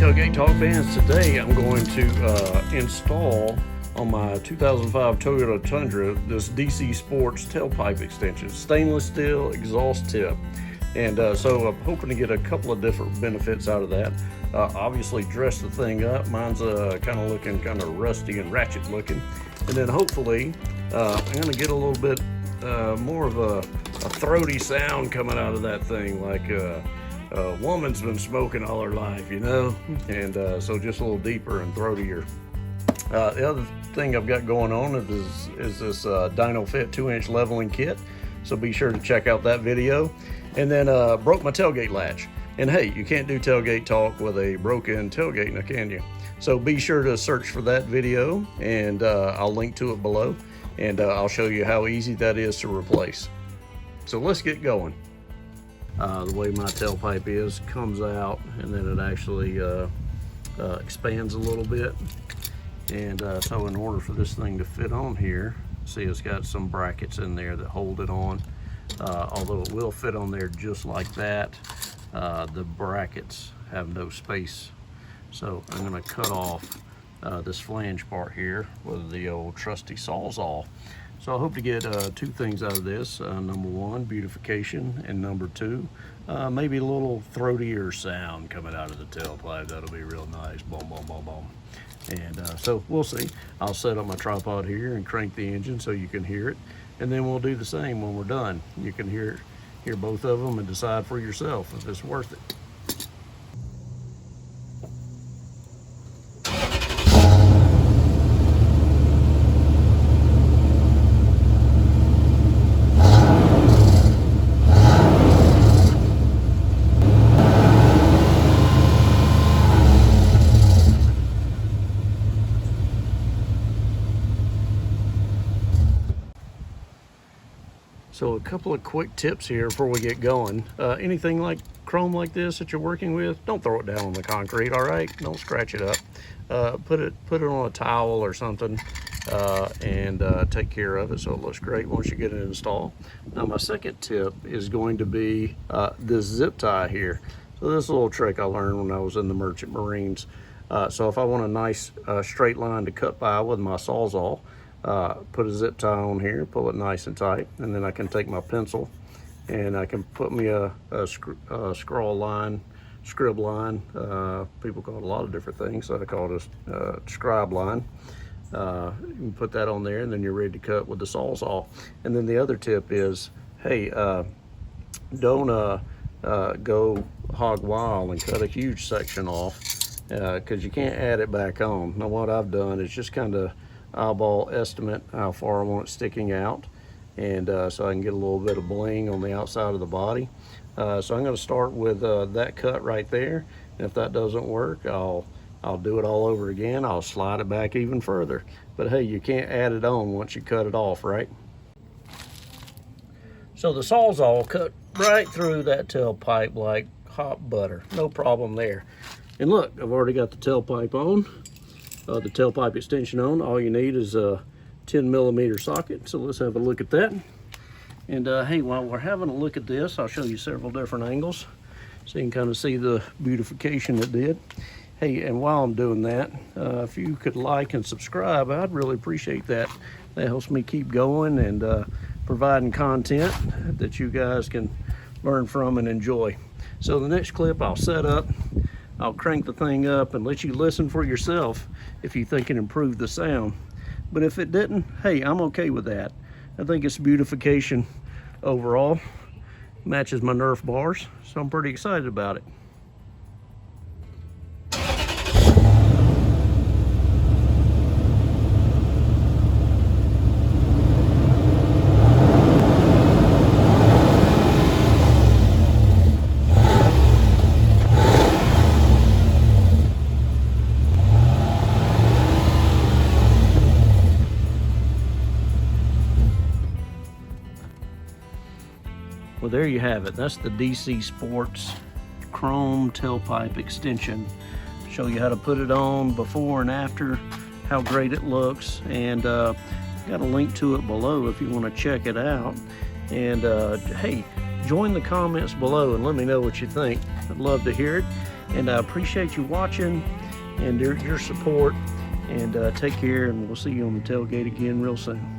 Tailgate Talk fans, today I'm going to install on my 2005 Toyota Tundra this DC Sports tailpipe extension, stainless steel exhaust tip. And so I'm hoping to get a couple of different benefits out of that. Obviously dress the thing up. Mine's kind of looking kind of rusty and ratchet looking. And then hopefully I'm going to get a little bit more of a throaty sound coming out of that thing, like a woman's been smoking all her life, you know, and so just a little deeper and throatier. The other thing I've got going on is this Dyno Fit 2-inch leveling kit, so be sure to check out that video. And then broke my tailgate latch, and hey, you can't do tailgate talk with a broken tailgate now, can you? So be sure to search for that video, and I'll link to it below, and I'll show you how easy that is to replace. So let's get going. The way my tailpipe is, comes out and then it actually expands a little bit. And so in order for this thing to fit on here, see, it's got some brackets in there that hold it on. Although it will fit on there just like that, the brackets have no space. So I'm going to cut off this flange part here with the old trusty Sawzall. So I hope to get two things out of this. Number one, beautification, and number two, maybe a little throatier sound coming out of the tailpipe. That'll be real nice. Boom, boom, boom, boom. And so we'll see. I'll set up my tripod here and crank the engine so you can hear it. And then we'll do the same when we're done. You can hear both of them and decide for yourself if it's worth it. So a couple of quick tips here before we get going. Anything like chrome like this that you're working with, don't throw it down on the concrete, all right? Don't scratch it up. Put it on a towel or something and take care of it so it looks great once you get it installed. Now my second tip is going to be this zip tie here. So this is a little trick I learned when I was in the Merchant Marines. So if I want a nice straight line to cut by with my Sawzall, put a zip tie on here, pull it nice and tight, and then I can take my pencil and I can put me a scrawl line, scrib line. People call it a lot of different things, so I call it a scribe line. You can put that on there, and then you're ready to cut with the Sawzall. And then the other tip is, hey, don't go hog wild and cut a huge section off, because you can't add it back on. Now what I've done is just kind of eyeball estimate how far I want it sticking out, and so I can get a little bit of bling on the outside of the body. So I'm going to start with that cut right there, and if that doesn't work, I'll do it all over again. I'll slide it back even further, but hey, you can't add it on once you cut it off, right? So the Sawzall cut right through that tailpipe like hot butter, no problem there. And look, I've already got the tailpipe on. The tailpipe extension on. All you need is a 10mm socket. So let's have a look at that. And hey, while we're having a look at this, I'll show you several different angles so you can kind of see the beautification it did. Hey, and while I'm doing that, if you could like and subscribe, I'd really appreciate that. That helps me keep going and providing content that you guys can learn from and enjoy. So the next clip I'll set up, I'll crank the thing up and let you listen for yourself if you think it improved the sound. But if it didn't, hey, I'm okay with that. I think it's beautification overall. Matches my Nerf bars, so I'm pretty excited about it. Well, there you have it. That's the DC Sports chrome tailpipe extension. Show you how to put it on before and after, how great it looks, and got a link to it below if you want to check it out. And hey, join the comments below and let me know what you think. I'd love to hear it. And I appreciate you watching and your support. And take care, and we'll see you on the tailgate again real soon.